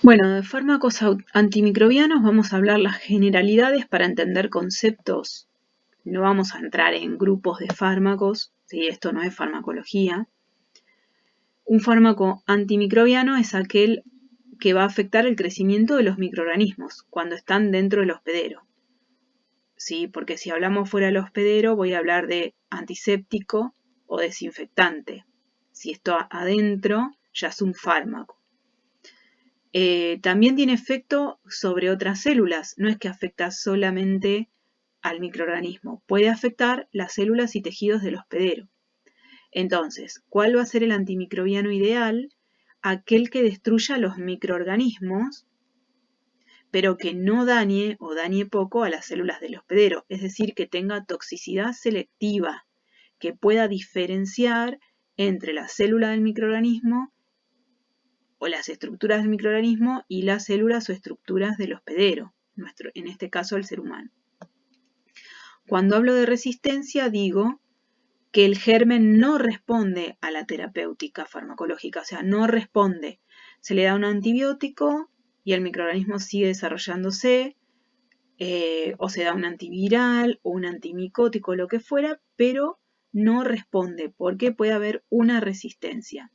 Bueno, de fármacos antimicrobianos vamos a hablar las generalidades para entender conceptos. No vamos a entrar en grupos de fármacos, ¿sí? Esto no es farmacología. Un fármaco antimicrobiano es aquel que va a afectar el crecimiento de los microorganismos cuando están dentro del hospedero, ¿sí? Porque si hablamos fuera del hospedero voy a hablar de antiséptico o desinfectante. Si esto adentro ya es un fármaco. También tiene efecto sobre otras células, no es que afecta solamente al microorganismo, puede afectar las células y tejidos del hospedero. Entonces, ¿cuál va a ser el antimicrobiano ideal? Aquel que destruya los microorganismos, pero que no dañe o dañe poco a las células del hospedero, es decir, que tenga toxicidad selectiva, que pueda diferenciar entre la célula del microorganismo o las estructuras del microorganismo y las células o estructuras del hospedero, en este caso el ser humano. Cuando hablo de resistencia digo que el germen no responde a la terapéutica farmacológica, o sea, no responde. Se le da un antibiótico y el microorganismo sigue desarrollándose, o se da un antiviral o un antimicótico, lo que fuera, pero no responde porque puede haber una resistencia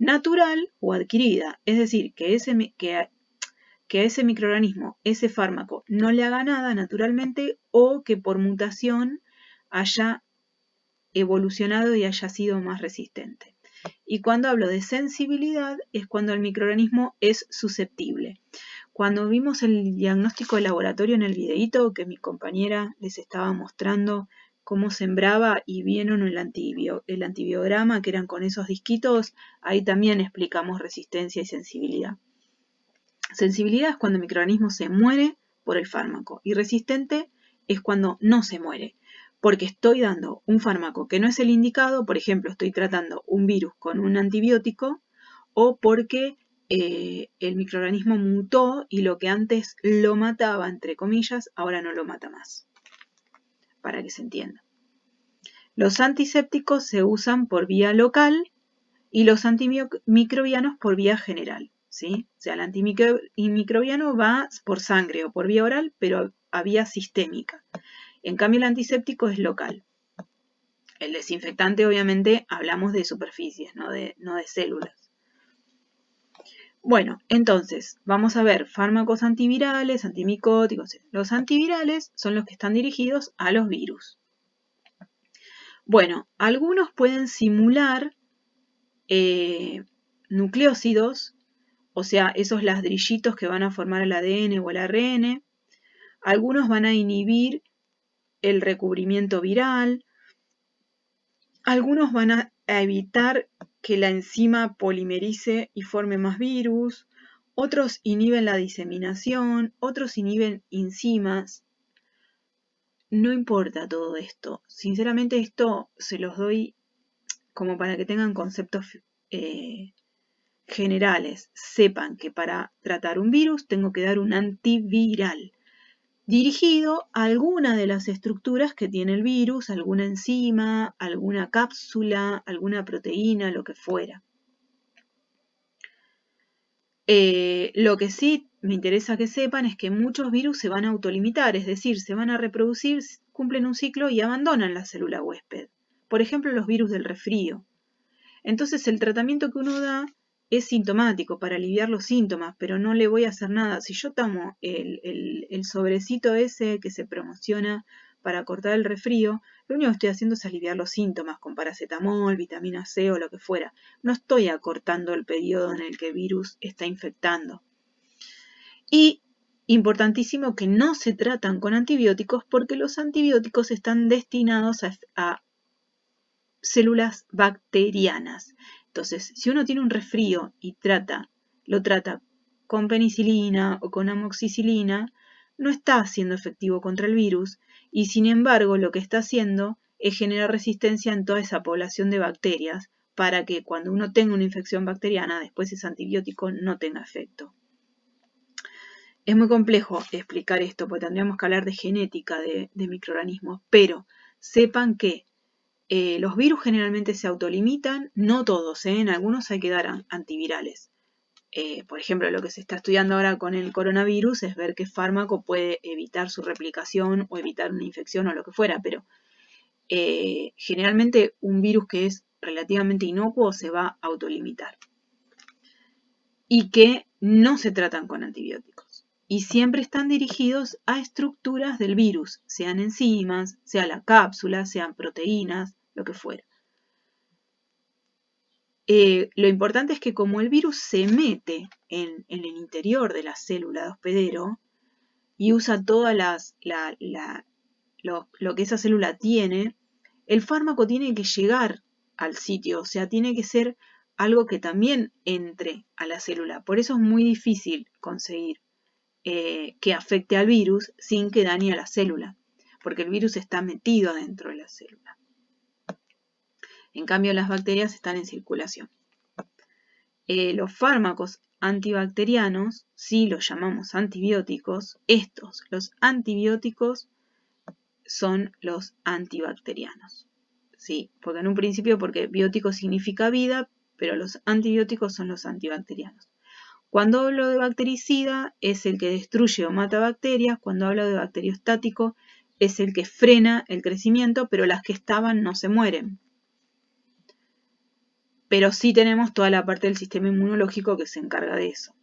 natural o adquirida, es decir, que a ese microorganismo, ese fármaco, no le haga nada naturalmente o que por mutación haya evolucionado y haya sido más resistente. Y cuando hablo de sensibilidad es cuando el microorganismo es susceptible. Cuando vimos el diagnóstico de laboratorio en el videíto que mi compañera les estaba mostrando cómo sembraba y vieron el antibiograma que eran con esos disquitos, ahí también explicamos resistencia y sensibilidad. Sensibilidad es cuando el microorganismo se muere por el fármaco y resistente es cuando no se muere, porque estoy dando un fármaco que no es el indicado, por ejemplo, estoy tratando un virus con un antibiótico o porque el microorganismo mutó y lo que antes lo mataba, entre comillas, ahora no lo mata más, para que se entienda. Los antisépticos se usan por vía local y los antimicrobianos por vía general, ¿sí? O sea, el antimicrobiano va por sangre o por vía oral, pero a vía sistémica. En cambio, el antiséptico es local. El desinfectante, obviamente, hablamos de superficies, no de células. Bueno, entonces, vamos a ver fármacos antivirales, antimicóticos. Los antivirales son los que están dirigidos a los virus. Bueno, algunos pueden simular nucleócidos, o sea, esos ladrillitos que van a formar el ADN o el ARN. Algunos van a inhibir el recubrimiento viral. Algunos van a evitar que la enzima polimerice y forme más virus. Otros inhiben la diseminación. Otros inhiben enzimas. No importa todo esto. Sinceramente esto se los doy como para que tengan conceptos generales. Sepan que para tratar un virus tengo que dar un antiviral dirigido a alguna de las estructuras que tiene el virus, alguna enzima, alguna cápsula, alguna proteína, lo que fuera. Lo que sí me interesa que sepan es que muchos virus se van a autolimitar, es decir, se van a reproducir, cumplen un ciclo y abandonan la célula huésped. Por ejemplo, los virus del resfrío. Entonces el tratamiento que uno da es sintomático para aliviar los síntomas, pero no le voy a hacer nada. Si yo tomo el sobrecito ese que se promociona para cortar el resfrío, lo único que estoy haciendo es aliviar los síntomas con paracetamol, vitamina C o lo que fuera. No estoy acortando el periodo en el que el virus está infectando. Y importantísimo que no se tratan con antibióticos porque los antibióticos están destinados a células bacterianas. Entonces, si uno tiene un resfrío y lo trata con penicilina o con amoxicilina, no está siendo efectivo contra el virus y sin embargo lo que está haciendo es generar resistencia en toda esa población de bacterias para que cuando uno tenga una infección bacteriana, después ese antibiótico no tenga efecto. Es muy complejo explicar esto porque tendríamos que hablar de genética de microorganismos, pero sepan que los virus generalmente se autolimitan, no todos, en algunos hay que dar antivirales. Por ejemplo, lo que se está estudiando ahora con el coronavirus es ver qué fármaco puede evitar su replicación o evitar una infección o lo que fuera, pero generalmente un virus que es relativamente inocuo se va a autolimitar y que no se tratan con antibióticos y siempre están dirigidos a estructuras del virus, sean enzimas, sea la cápsula, sean proteínas, lo que fuera. Lo importante es que como el virus se mete en el interior de la célula de hospedero y usa todas lo que esa célula tiene, el fármaco tiene que llegar al sitio, o sea, tiene que ser algo que también entre a la célula. Por eso es muy difícil conseguir que afecte al virus sin que dañe a la célula, porque el virus está metido dentro de la célula. En cambio, las bacterias están en circulación. Los fármacos antibacterianos, si los llamamos antibióticos, los antibióticos son los antibacterianos. Sí, porque en un principio, porque biótico significa vida, pero los antibióticos son los antibacterianos. Cuando hablo de bactericida es el que destruye o mata bacterias, cuando hablo de bacteriostático es el que frena el crecimiento, pero las que estaban no se mueren. Pero sí tenemos toda la parte del sistema inmunológico que se encarga de eso.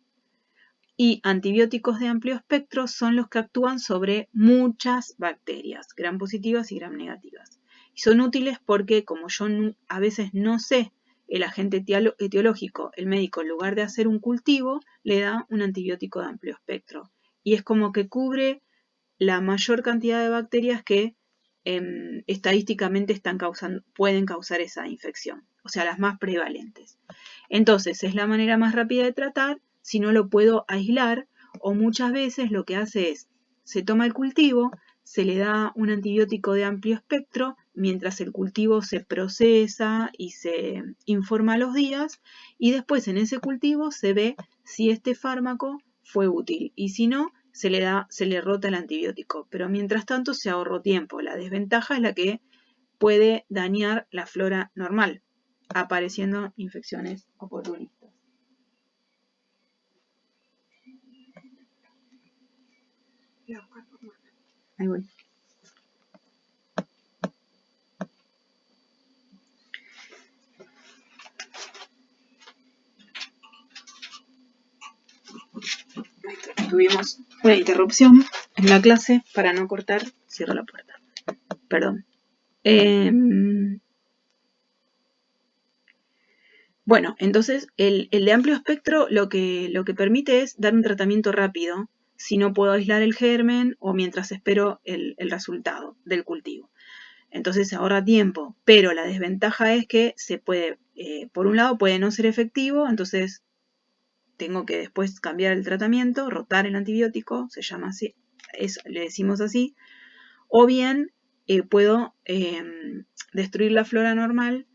Y antibióticos de amplio espectro son los que actúan sobre muchas bacterias, gram positivas y gram negativas. Y son útiles porque, como yo a veces no sé el agente etiológico, el médico en lugar de hacer un cultivo, le da un antibiótico de amplio espectro. Y es como que cubre la mayor cantidad de bacterias que estadísticamente pueden causar esa infección, o sea, las más prevalentes. Entonces, es la manera más rápida de tratar si no lo puedo aislar, o muchas veces lo que hace es, se toma el cultivo, se le da un antibiótico de amplio espectro, mientras el cultivo se procesa y se informa a los días, y después en ese cultivo se ve si este fármaco fue útil, y si no, se le rota el antibiótico, pero mientras tanto se ahorró tiempo. La desventaja es la que puede dañar la flora normal, apareciendo infecciones oportunistas. Ahí voy. Tuvimos una interrupción en la clase. Para no cortar, cierro la puerta. Perdón. Bueno, entonces el de amplio espectro lo que permite es dar un tratamiento rápido si no puedo aislar el germen o mientras espero el resultado del cultivo. Entonces se ahorra tiempo, pero la desventaja es que se puede, por un lado puede no ser efectivo, entonces tengo que después cambiar el tratamiento, rotar el antibiótico, se llama así, le decimos así, o bien puedo destruir la flora normal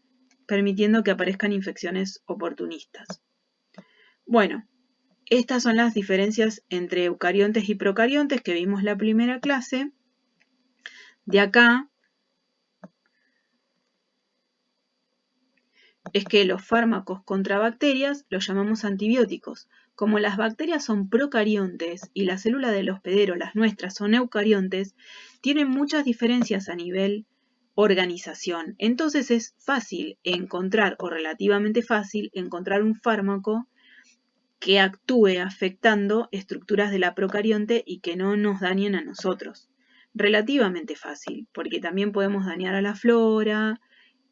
permitiendo que aparezcan infecciones oportunistas. Bueno, estas son las diferencias entre eucariontes y procariontes que vimos la primera clase. De acá es que los fármacos contra bacterias los llamamos antibióticos. Como las bacterias son procariontes y la célula del hospedero, las nuestras, son eucariontes, tienen muchas diferencias a nivel organización. Entonces es fácil encontrar, o relativamente fácil, encontrar un fármaco que actúe afectando estructuras de la procarionte y que no nos dañen a nosotros. Relativamente fácil, porque también podemos dañar a la flora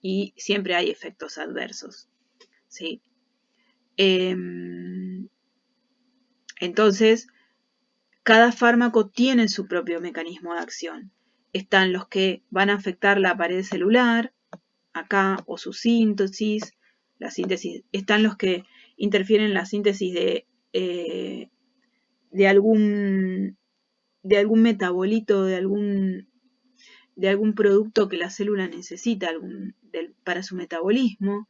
y siempre hay efectos adversos, ¿sí? Entonces, cada fármaco tiene su propio mecanismo de acción. Están los que van a afectar la pared celular, acá, o su síntesis, la síntesis. Están los que interfieren en la síntesis de algún metabolito, de algún producto que la célula necesita para su metabolismo,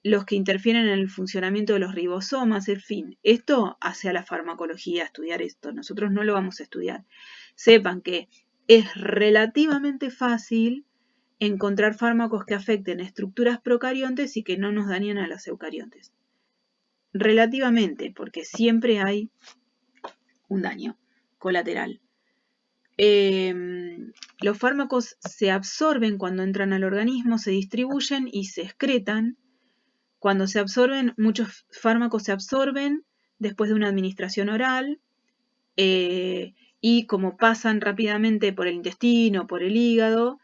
los que interfieren en el funcionamiento de los ribosomas, en fin, esto hace a la farmacología estudiar esto, nosotros no lo vamos a estudiar. Sepan que es relativamente fácil encontrar fármacos que afecten estructuras procariontes y que no nos dañen a las eucariontes. relativamente, porque siempre hay un daño colateral. Los fármacos se absorben cuando entran al organismo, se distribuyen y se excretan. Cuando se absorben, muchos fármacos se absorben después de una administración oral, y como pasan rápidamente por el intestino, por el hígado,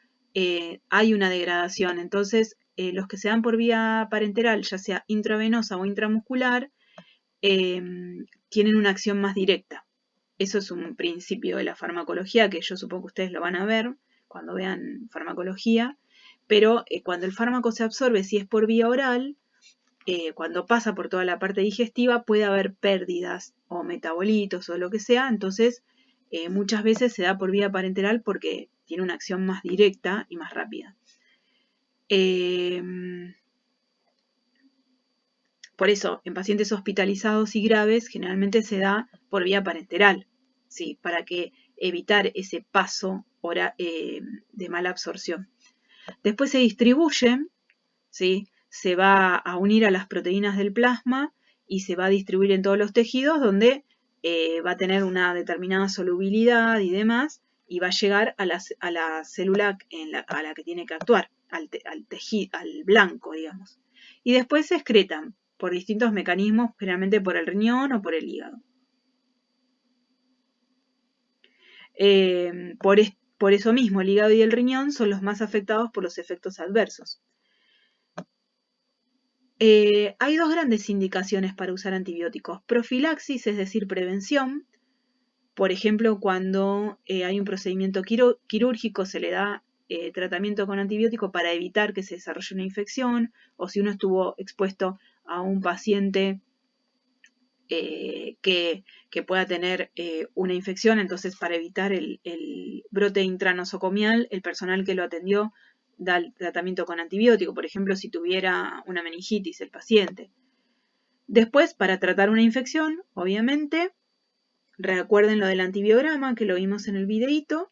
hay una degradación. Entonces, los que se dan por vía parenteral, ya sea intravenosa o intramuscular, tienen una acción más directa. Eso es un principio de la farmacología, que yo supongo que ustedes lo van a ver cuando vean farmacología, pero cuando el fármaco se absorbe, si es por vía oral, cuando pasa por toda la parte digestiva, puede haber pérdidas o metabolitos o lo que sea. Entonces, muchas veces se da por vía parenteral porque tiene una acción más directa y más rápida. Por eso, en pacientes hospitalizados y graves, generalmente se da por vía parenteral, ¿sí? Para evitar ese paso de mala absorción. Después se distribuyen, ¿sí? Se va a unir a las proteínas del plasma y se va a distribuir en todos los tejidos, donde va a tener una determinada solubilidad y demás, y va a llegar a la célula a la que tiene que actuar, al tejido, al blanco, digamos. Y después se excretan por distintos mecanismos, generalmente por el riñón o por el hígado. Por eso mismo, el hígado y el riñón son los más afectados por los efectos adversos. Hay dos grandes indicaciones para usar antibióticos. Profilaxis, es decir, prevención. Por ejemplo, cuando hay un procedimiento quirúrgico, se le da tratamiento con antibiótico para evitar que se desarrolle una infección, o si uno estuvo expuesto a un paciente que pueda tener una infección, entonces para evitar el brote intranosocomial, el personal que lo atendió da el tratamiento con antibiótico, por ejemplo, si tuviera una meningitis el paciente. Después, para tratar una infección, obviamente, recuerden lo del antibiograma, que lo vimos en el videíto,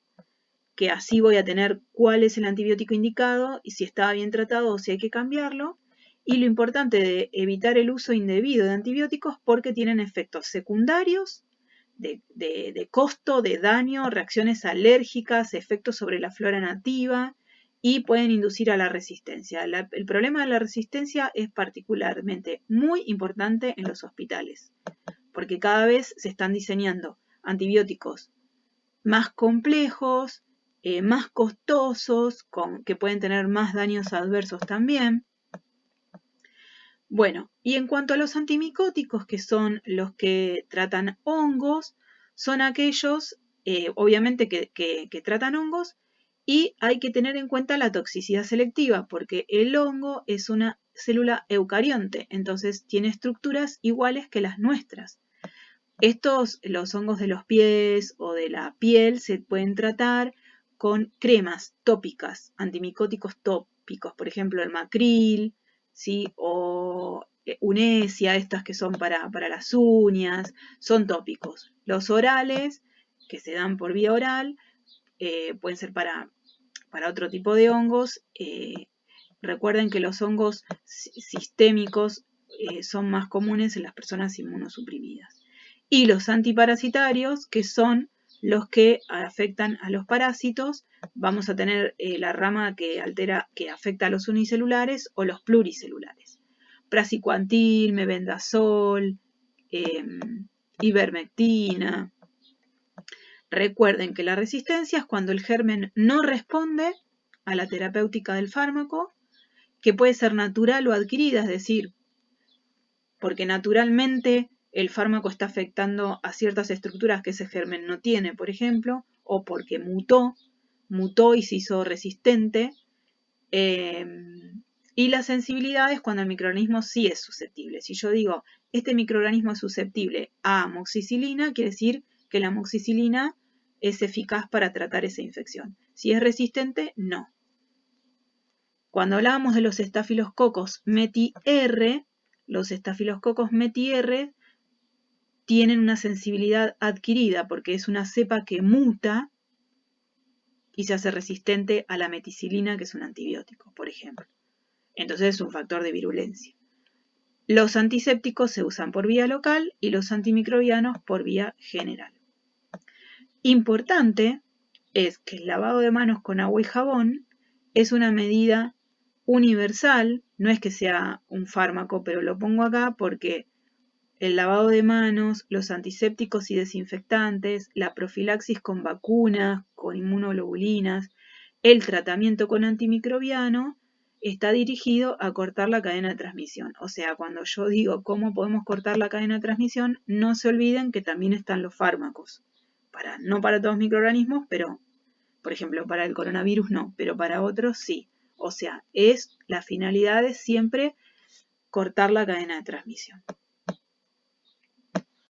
que así voy a tener cuál es el antibiótico indicado y si estaba bien tratado o si hay que cambiarlo. Y lo importante de evitar el uso indebido de antibióticos porque tienen efectos secundarios, de costo, de daño, reacciones alérgicas, efectos sobre la flora nativa y pueden inducir a la resistencia. El problema de la resistencia es particularmente muy importante en los hospitales, porque cada vez se están diseñando antibióticos más complejos, más costosos, que pueden tener más daños adversos también. Bueno, y en cuanto a los antimicóticos, que son los que tratan hongos, son aquellos, obviamente, que tratan hongos, y hay que tener en cuenta la toxicidad selectiva, porque el hongo es una célula eucarionte, entonces tiene estructuras iguales que las nuestras. Los hongos de los pies o de la piel, se pueden tratar con cremas tópicas, antimicóticos tópicos, por ejemplo el macril, ¿sí? O unesia, estas que son para las uñas, son tópicos. Los orales, que se dan por vía oral, pueden ser para otro tipo de hongos. Recuerden que los hongos sistémicos son más comunes en las personas inmunosuprimidas. Y los antiparasitarios, que son los que afectan a los parásitos, vamos a tener la rama que afecta a los unicelulares o los pluricelulares. Praziquantel, mebendazol, ivermectina. Recuerden que la resistencia es cuando el germen no responde a la terapéutica del fármaco, que puede ser natural o adquirida, es decir, porque naturalmente el fármaco está afectando a ciertas estructuras que ese germen no tiene, por ejemplo, o porque mutó y se hizo resistente. Y la sensibilidad es cuando el microorganismo sí es susceptible. Si yo digo, este microorganismo es susceptible a amoxicilina, quiere decir que la amoxicilina es eficaz para tratar esa infección. Si es resistente, no. Cuando hablábamos de los estafilococos METI-R, los estafilococos METI-R tienen una sensibilidad adquirida porque es una cepa que muta y se hace resistente a la meticilina, que es un antibiótico, por ejemplo. Entonces es un factor de virulencia. Los antisépticos se usan por vía local y los antimicrobianos por vía general. Importante es que el lavado de manos con agua y jabón es una medida universal, no es que sea un fármaco, pero lo pongo acá porque el lavado de manos, los antisépticos y desinfectantes, la profilaxis con vacunas, con inmunoglobulinas, el tratamiento con antimicrobiano está dirigido a cortar la cadena de transmisión. O sea, cuando yo digo cómo podemos cortar la cadena de transmisión, no se olviden que también están los fármacos. No para todos los microorganismos, pero, por ejemplo, para el coronavirus no, pero para otros sí. O sea, la finalidad es siempre cortar la cadena de transmisión.